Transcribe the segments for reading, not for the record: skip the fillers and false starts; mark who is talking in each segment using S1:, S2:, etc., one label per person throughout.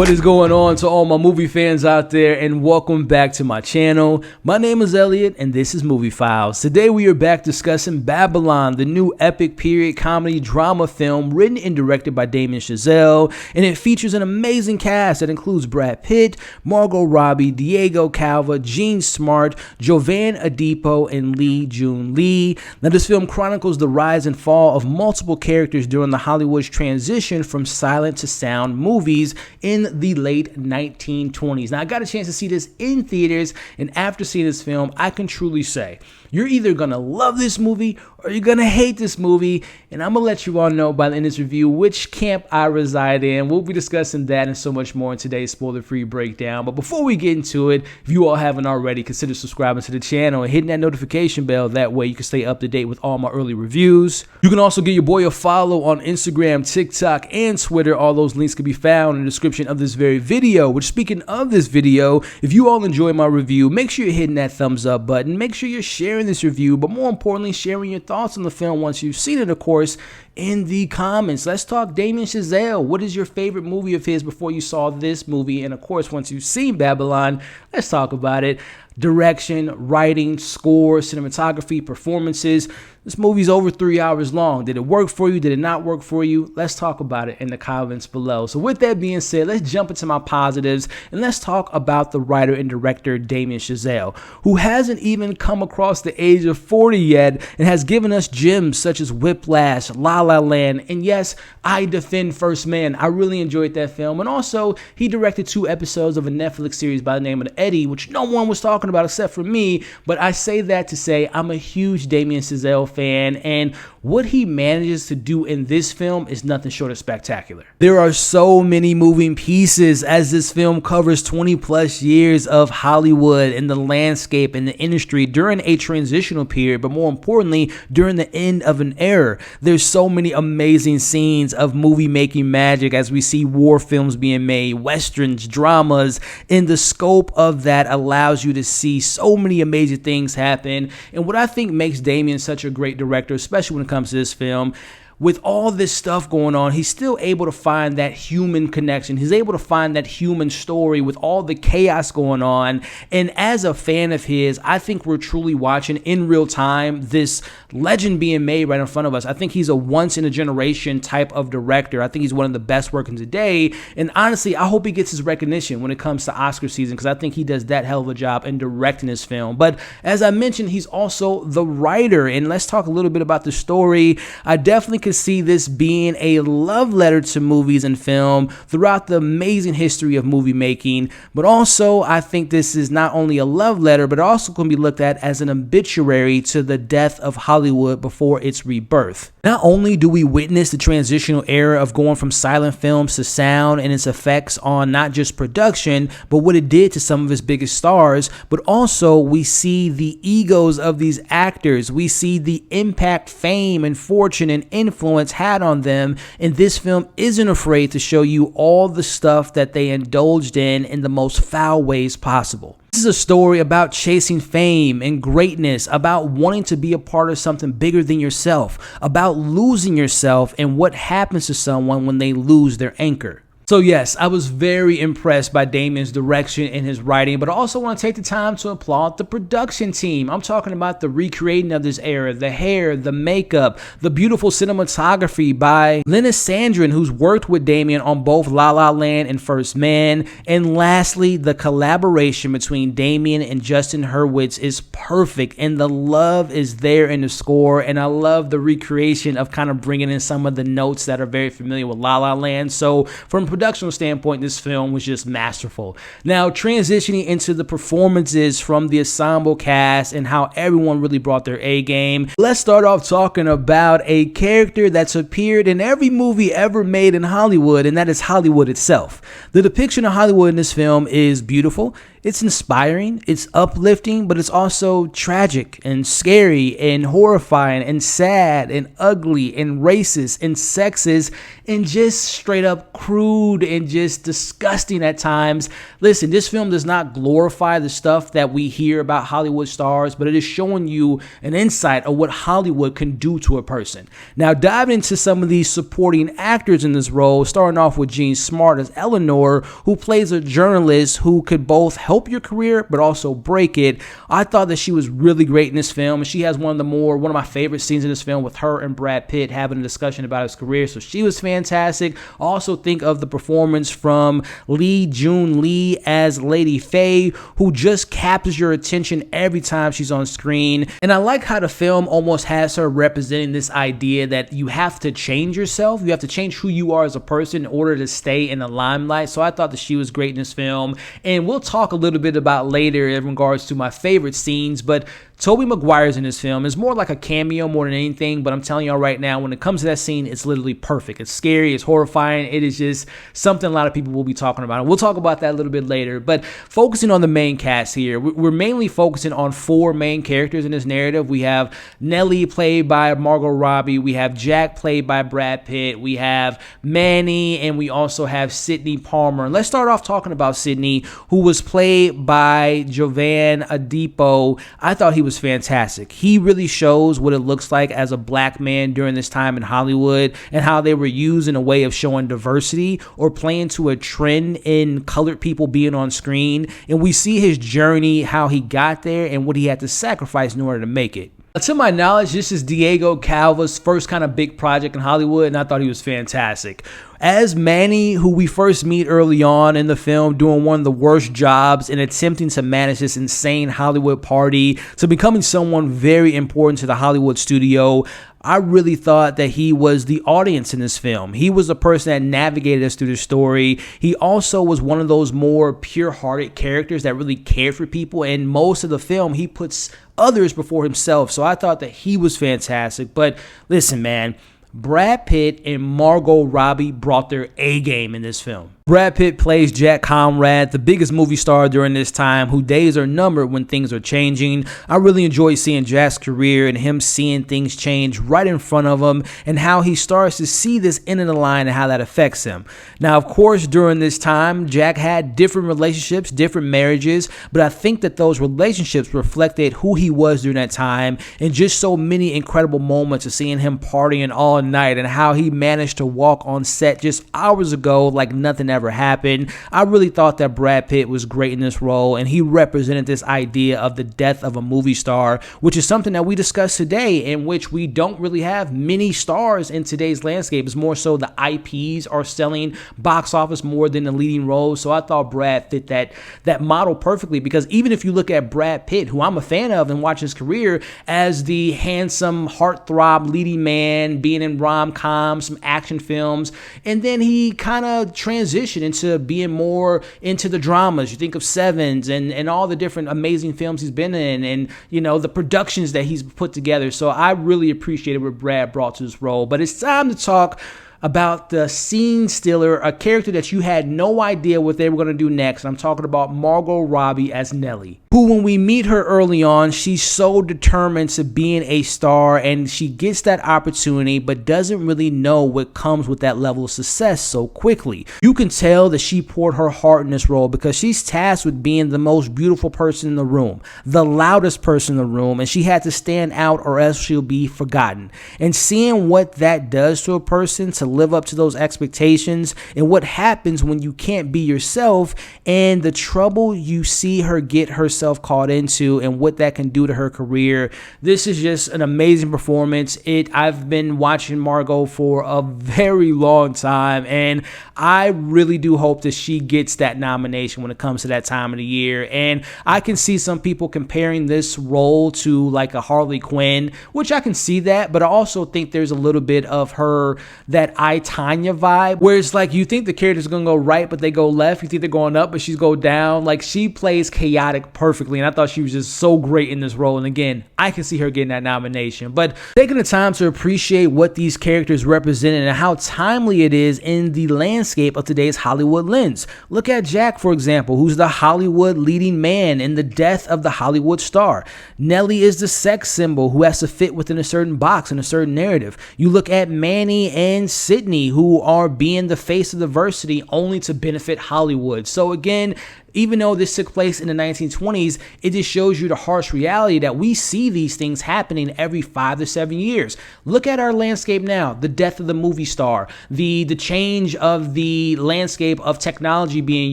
S1: What is going on to all my movie fans out there, and welcome back to my channel. My name is Elliot and this is MovieFiles. Today we are back discussing Babylon, the new epic period comedy drama film written and directed by Damien Chazelle, and it features an amazing cast that includes Brad Pitt, Margot Robbie, Calva, Jean Smart, Jovan Adepo, and Li Jun Li. Now this film chronicles the rise and fall of multiple characters during the Hollywood's transition from silent to sound movies in the late 1920s. Now I got a chance to see this in theaters, and after seeing this film, I can truly say you're either gonna love this movie or you're gonna hate this movie, and I'm gonna let you all know by the end of this review which camp I reside in. We'll be discussing that and so much more in today's spoiler-free breakdown. But before we get into it, if you all haven't already, consider subscribing to the channel and hitting that notification bell. That way you can stay up to date with all my early reviews. You can also give your boy a follow on Instagram, TikTok, and Twitter. All those links can be found in the description of this very video. Which, speaking of this video, if you all enjoy my review, make sure you're hitting that thumbs up button. Make sure you're sharing this review, but more importantly, sharing your thoughts on the film once you've seen it, of course, in the comments. Let's talk Damien Chazelle. What is your favorite movie of his before you saw this movie? And of course, once you've seen Babylon, let's talk about it. Direction, writing, score, cinematography, performances. This movie's over 3 hours long. Did it work for you? Did it not work for you? Let's talk about it in the comments below. So with that being said, let's jump into my positives and let's talk about the writer and director Damien Chazelle, who hasn't even come across the age of 40 yet and has given us gems such as Whiplash, La La Land, and yes, I Defend First Man. I really enjoyed that film. And also, he directed 2 episodes of a Netflix series by the name of Eddie, which no one was talking about except for me. But I say that to say I'm a huge Damien Chazelle fan, and what he manages to do in this film is nothing short of spectacular. There are so many moving pieces as this film covers 20 plus years of Hollywood and the landscape and the industry during a transitional period, but more importantly, during the end of an era. There's so many amazing scenes of movie making magic as we see war films being made, westerns, dramas, and the scope of that allows you to see so many amazing things happen. And what I think makes Damien such a great director, especially when it comes to this film, with all this stuff going on, he's still able to find that human connection. He's able to find that human story with all the chaos going on. And as a fan of his, I think we're truly watching in real time this legend being made right in front of us. I think he's a once-in-a-generation type of director. I think he's one of the best working today. And honestly, I hope he gets his recognition when it comes to Oscar season, because I think he does that hell of a job in directing this film. But as I mentioned, he's also the writer. And let's talk a little bit about the story. I definitely could see this being a love letter to movies and film throughout the amazing history of movie making, but also I think this is not only a love letter, but also can be looked at as an obituary to the death of Hollywood before its rebirth. Not only do we witness the transitional era of going from silent films to sound and its effects on not just production, but what it did to some of its biggest stars, but also we see the egos of these actors. We see the impact, fame, and fortune and influence had on them, and this film isn't afraid to show you all the stuff that they indulged in the most foul ways possible. This is a story about chasing fame and greatness, about wanting to be a part of something bigger than yourself, about losing yourself and what happens to someone when they lose their anchor. So yes, I was very impressed by Damien's direction and his writing, but I also want to take the time to applaud the production team. I'm talking about the recreating of this era, the hair, the makeup, the beautiful cinematography by Linus Sandgren, who's worked with Damien on both La La Land and First Man. And lastly, the collaboration between Damien and Justin Hurwitz is perfect, and the love is there in the score, and I love the recreation of kind of bringing in some of the notes that are very familiar with La La Land. So from production standpoint, this film was just masterful. Now, transitioning into the performances from the ensemble cast and how everyone really brought their A game, let's start off talking about a character that's appeared in every movie ever made in Hollywood, and that is Hollywood itself. The depiction of Hollywood in this film is beautiful, It's inspiring, it's uplifting, but it's also tragic and scary and horrifying and sad and ugly and racist and sexist and just straight up crude and just disgusting at times. Listen, this film does not glorify the stuff that we hear about Hollywood stars, but it is showing you an insight of what Hollywood can do to a person. Now, diving into some of these supporting actors in this role, starting off with Jean Smart as Eleanor, who plays a journalist who could both help your career but also break it. I thought that she was really great in this film, and she has one of my favorite scenes in this film with her and Brad Pitt having a discussion about his career. So she was fantastic. Also think of the performance from Li Jun Li as Lady Faye, who just captures your attention every time she's on screen. And I like how the film almost has her representing this idea that you have to change yourself. You have to change who you are as a person in order to stay in the limelight. So I thought that she was great in this film. And we'll talk a little bit about later in regards to my favorite scenes, but Tobey Maguire's in this film is more like a cameo more than anything, but I'm telling y'all right now, when it comes to that scene, it's literally perfect. It's scary, it's horrifying, it is just something a lot of people will be talking about, and we'll talk about that a little bit later. But focusing on the main cast here, we're mainly focusing on 4 main characters in this narrative. We have Nellie, played by Margot Robbie, we have Jack, played by Brad Pitt, we have Manny, and we also have Sidney Palmer. And let's start off talking about Sidney, who was played by Jovan Adepo. I thought he was fantastic. He really shows what it looks like as a black man during this time in Hollywood and how they were used in a way of showing diversity or playing to a trend in colored people being on screen. And we see his journey, how he got there and what he had to sacrifice in order to make it. To my knowledge, this is Diego Calva's first kind of big project in Hollywood, and I thought he was fantastic. As Manny, who we first meet early on in the film, doing one of the worst jobs in attempting to manage this insane Hollywood party, to becoming someone very important to the Hollywood studio, I really thought that he was the audience in this film. He was the person that navigated us through the story. He also was one of those more pure-hearted characters that really cared for people, and most of the film, he puts others before himself. So I thought that he was fantastic. But listen, man, Brad Pitt and Margot Robbie brought their A game in this film. Brad Pitt plays Jack Conrad, the biggest movie star during this time, whose days are numbered when things are changing. I really enjoy seeing Jack's career and him seeing things change right in front of him and how he starts to see this end of the line and how that affects him. Now, of course, during this time, Jack had different relationships, different marriages, but I think that those relationships reflected who he was during that time and just so many incredible moments of seeing him partying all night and how he managed to walk on set just hours ago like nothing ever happened. I really thought that Brad Pitt was great in this role, and he represented this idea of the death of a movie star, which is something that we discussed today, in which we don't really have many stars in today's landscape. It's more so the IPs are selling box office more than the leading roles. So I thought Brad fit that model perfectly, because even if you look at Brad Pitt, who I'm a fan of and watch his career as the handsome heartthrob leading man, being in rom-coms, some action films, and then he kind of transitioned into being more into the dramas. You think of Sevens and all the different amazing films he's been in, and you know, the productions that he's put together. So I really appreciated what Brad brought to this role. But it's time to talk about the scene stealer, a character that you had no idea what they were going to do next. I'm talking about Margot Robbie as Nellie, who, when we meet her early on, she's so determined to being a star, and she gets that opportunity but doesn't really know what comes with that level of success so quickly. You can tell that she poured her heart in this role because she's tasked with being the most beautiful person in the room, the loudest person in the room, and she had to stand out or else she'll be forgotten. And seeing what that does to a person to live up to those expectations, and what happens when you can't be yourself, and the trouble you see her get herself caught into, and what that can do to her career. This is just an amazing performance. I've been watching Margot for a very long time, and I really do hope that she gets that nomination when it comes to that time of the year. And I can see some people comparing this role to like a Harley Quinn, which I can see that, but I also think there's a little bit of her that I, Tanya vibe, where it's like you think the character's gonna go right, but they go left. You think they're going up, but she's go down. Like, she plays chaotic perfectly, and I thought she was just so great in this role. And again, I can see her getting that nomination. But taking the time to appreciate what these characters represent and how timely it is in the landscape of today's Hollywood lens. Look at Jack, for example, who's the Hollywood leading man in the death of the Hollywood star. Nellie is the sex symbol who has to fit within a certain box and a certain narrative. You look at Manny and Sydney, who are being the face of diversity only to benefit Hollywood. So again, even though this took place in the 1920s, it just shows you the harsh reality that we see these things happening every 5 to 7 years. Look at our landscape now, the death of the movie star, the change of the landscape of technology being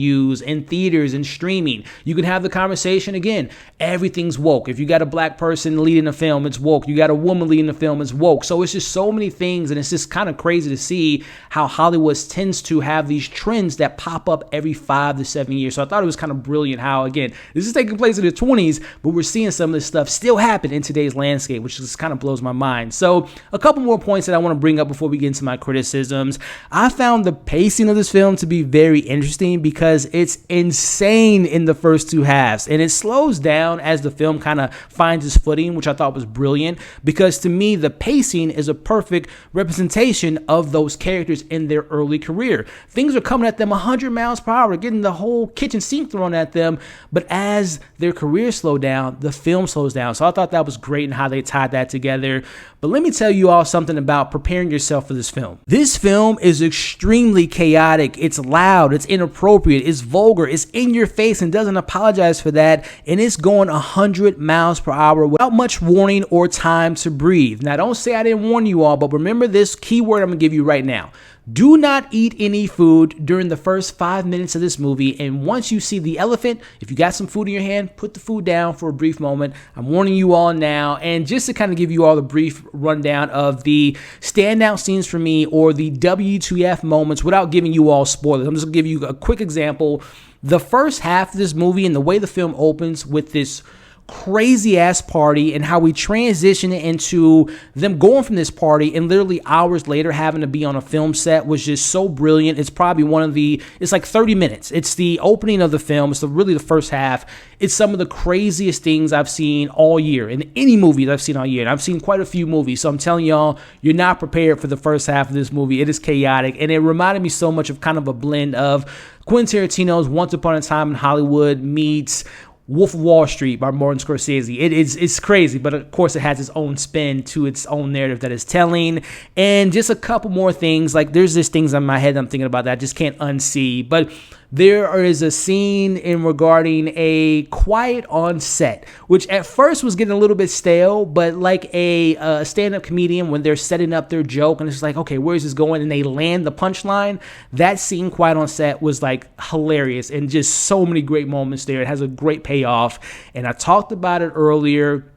S1: used in theaters and streaming. You can have the conversation again. Everything's woke. If you got a black person leading a film, it's woke. You got a woman leading a film, it's woke. So it's just so many things, and it's just kind of crazy to see how Hollywood tends to have these trends that pop up every 5 to 7 years. So I thought it was kind of brilliant how, again, this is taking place in the 20s, but we're seeing some of this stuff still happen in today's landscape, which just kind of blows my mind. So a couple more points that I want to bring up before we get into my criticisms. I found the pacing of this film to be very interesting because it's insane in the first two halves, and it slows down as the film kind of finds its footing, which I thought was brilliant, because to me, the pacing is a perfect representation of those characters in their early career. Things are coming at them 100 miles per hour, getting the whole kitchen sink thrown at them, but as their careers slow down, the film slows down. So I thought that was great in how they tied that together. But let me tell you all something about preparing yourself for this film. This film is extremely chaotic. It's loud, it's inappropriate, it's vulgar, it's in your face and doesn't apologize for that, and it's going 100 miles per hour without much warning or time to breathe. Now, don't say I didn't warn you all, but remember this keyword I'm gonna give you right now. Do not eat any food during the first 5 minutes of this movie. And once you see the elephant, if you got some food in your hand, put the food down for a brief moment. I'm warning you all now. And just to kind of give you all the brief rundown of the standout scenes for me, or the WTF moments, without giving you all spoilers, I'm just going to give you a quick example. The first half of this movie and the way the film opens with this crazy ass party and how we transition into them going from this party and literally hours later having to be on a film set was just so brilliant. It's probably it's like 30 minutes. It's the opening of the film. It's really the first half. It's some of the craziest things I've seen all year in any movie that I've seen all year. And I've seen quite a few movies. So I'm telling y'all, you're not prepared for the first half of this movie. It is chaotic. And it reminded me so much of kind of a blend of Quentin Tarantino's Once Upon a Time in Hollywood meets Wolf of Wall Street by Martin Scorsese. It's crazy, but of course it has its own spin to its own narrative that it's telling. And just a couple more things, like there's just things in my head I'm thinking about that I just can't unsee. But there is a scene in regarding a quiet on set, which at first was getting a little bit stale, but like a stand-up comedian, when they're setting up their joke and it's like, okay, where is this going? And they land the punchline. That scene, quiet on set, was like hilarious and just so many great moments there. It has a great payoff. And I talked about it earlier.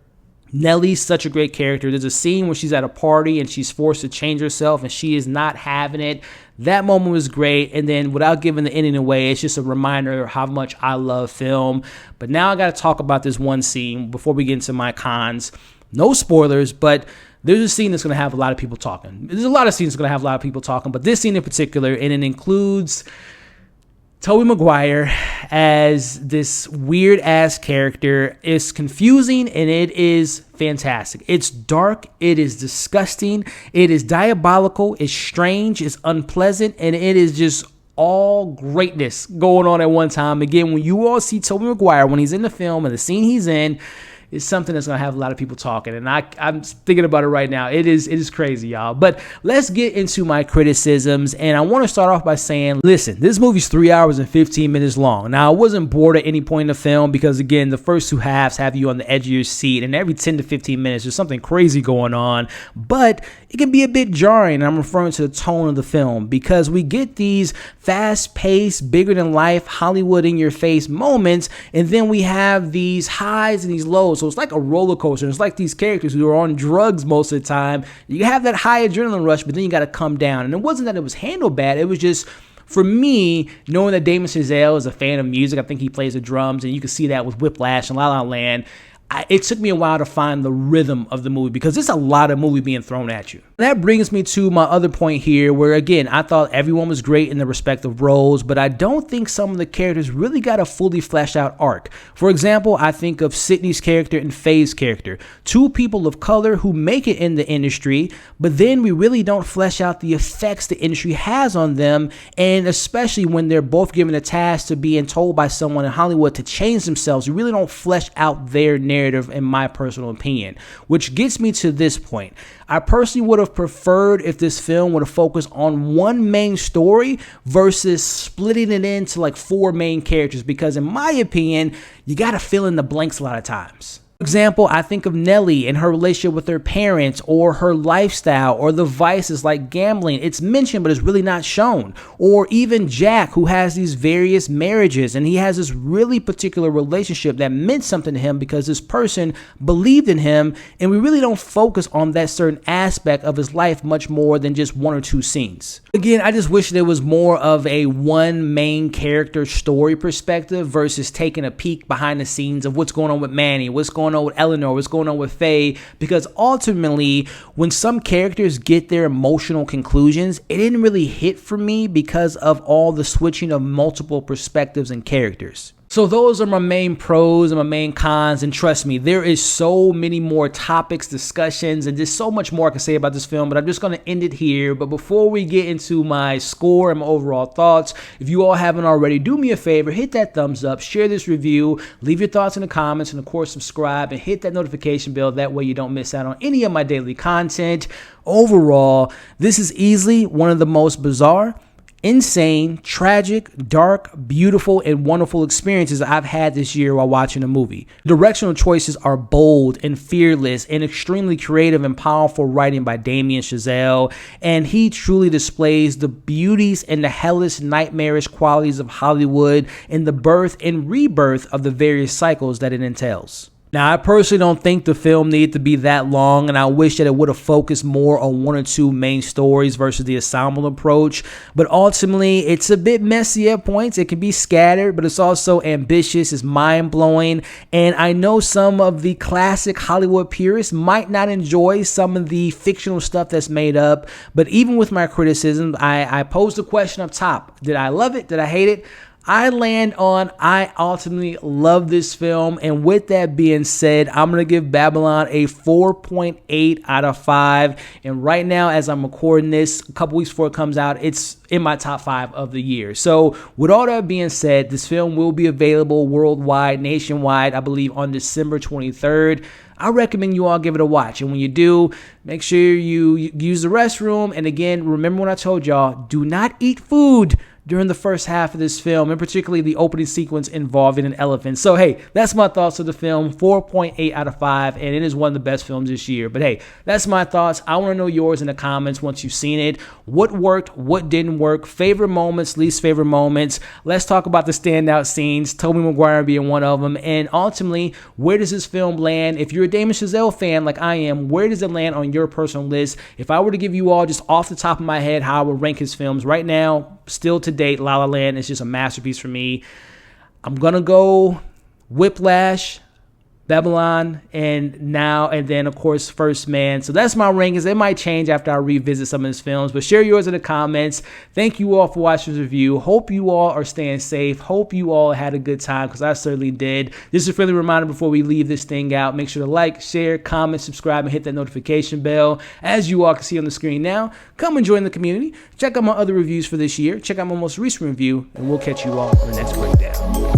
S1: Nellie's such a great character. There's a scene where she's at a party and she's forced to change herself and she is not having it. That moment was great. And then without giving the ending away, it's just a reminder of how much I love film. But now I got to talk about this one scene before we get into my cons. No spoilers, but there's a scene that's going to have a lot of people talking. There's a lot of scenes that's going to have a lot of people talking, but this scene in particular, and it includes Tobey Maguire as this weird ass character. Is confusing and it is fantastic. It's dark, it is disgusting, it is diabolical, it's strange, it's unpleasant, and it is just all greatness going on at one time. Again, when you all see Tobey Maguire when he's in the film and the scene he's in, is something that's going to have a lot of people talking. And I'm thinking about it right now. It is crazy, y'all. But let's get into my criticisms. And I want to start off by saying, listen, this movie's 3 hours and 15 minutes long. Now, I wasn't bored at any point in the film because, again, the first two halves have you on the edge of your seat. And every 10 to 15 minutes, there's something crazy going on. But it can be a bit jarring. And I'm referring to the tone of the film because we get these fast-paced, bigger-than-life, Hollywood-in-your-face moments. And then we have these highs and these lows. So it's like a roller coaster. It's like these characters who are on drugs most of the time. You have that high adrenaline rush, but then you got to come down. And it wasn't that it was handled bad. It was just, for me, knowing that Damien Chazelle is a fan of music, I think he plays the drums, and you can see that with Whiplash and La La Land. it took me a while to find the rhythm of the movie because there's a lot of movie being thrown at you. That brings me to my other point here where, again, I thought everyone was great in their respective roles, but I don't think some of the characters really got a fully fleshed out arc. For example, I think of Sydney's character and Faye's character, two people of color who make it in the industry, but then we really don't flesh out the effects the industry has on them, and especially when they're both given a task to being told by someone in Hollywood to change themselves, we really don't flesh out their narrative, in my personal opinion. Which gets me to this point. I personally would have preferred if this film would have focused on one main story versus splitting it into like four main characters, because in my opinion, you got to fill in the blanks a lot of times. For example, I think of Nellie and her relationship with her parents, or her lifestyle, or the vices like gambling. It's mentioned, but it's really not shown. Or even Jack, who has these various marriages, and he has this really particular relationship that meant something to him because this person believed in him, and we really don't focus on that certain aspect of his life much more than just one or two scenes. Again, I just wish there was more of a one main character story perspective versus taking a peek behind the scenes of what's going on with Manny, what's going on with Eleanor, what's going on with Faye, because ultimately when some characters get their emotional conclusions, it didn't really hit for me because of all the switching of multiple perspectives and characters. So those are my main pros and my main cons, and trust me, there is so many more topics, discussions, and just so much more I can say about this film, but I'm just going to end it here. But before we get into my score and my overall thoughts, if you all haven't already, do me a favor, hit that thumbs up, share this review, leave your thoughts in the comments, and of course subscribe and hit that notification bell. That way you don't miss out on any of my daily content. Overall, this is easily one of the most bizarre, insane, tragic, dark, beautiful, and wonderful experiences I've had this year while watching a movie. Directional choices are bold and fearless and extremely creative and powerful writing by Damien Chazelle, and he truly displays the beauties and the hellish, nightmarish qualities of Hollywood and the birth and rebirth of the various cycles that it entails. Now, I personally don't think the film needed to be that long, and I wish that it would have focused more on one or two main stories versus the ensemble approach. But ultimately, it's a bit messy at points. It can be scattered, but it's also ambitious, it's mind-blowing. And I know some of the classic Hollywood purists might not enjoy some of the fictional stuff that's made up. But even with my criticism, I posed the question up top. Did I love it? Did I hate it? I land on I ultimately love this film, and with that being said, I'm going to give Babylon a 4.8 out of 5, and right now as I'm recording this, a couple weeks before it comes out, it's in my top 5 of the year. So with all that being said, this film will be available worldwide, nationwide, I believe on December 23rd. I recommend you all give it a watch, and when you do, make sure you use the restroom, and again, remember what I told y'all, do not eat food during the first half of this film, and particularly the opening sequence involving an elephant. So hey, that's my thoughts of the film, 4.8 out of 5, and it is one of the best films this year. But hey, that's my thoughts. I want to know yours in the comments once you've seen it. What worked, what didn't work, favorite moments, least favorite moments. Let's talk about the standout scenes, Tobey Maguire being one of them, and ultimately, where does this film land? If you're a Damien Chazelle fan like I am, where does it land on your personal list? If I were to give you all just off the top of my head how I would rank his films right now, still to date, La La Land is just a masterpiece for me. I'm going to go Whiplash, Babylon, and then of course First Man. So that's my rankings. It might change after I revisit some of his films, but share yours in the comments. Thank you all for watching this review. Hope you all are staying safe. Hope you all had a good time, because I certainly did. Just a friendly reminder before we leave this thing out, make sure to like, share, comment, subscribe, and hit that notification bell. As you all can see on the screen now, come and join the community. Check out my other reviews for this year. Check out my most recent review, and we'll catch you all on the next breakdown.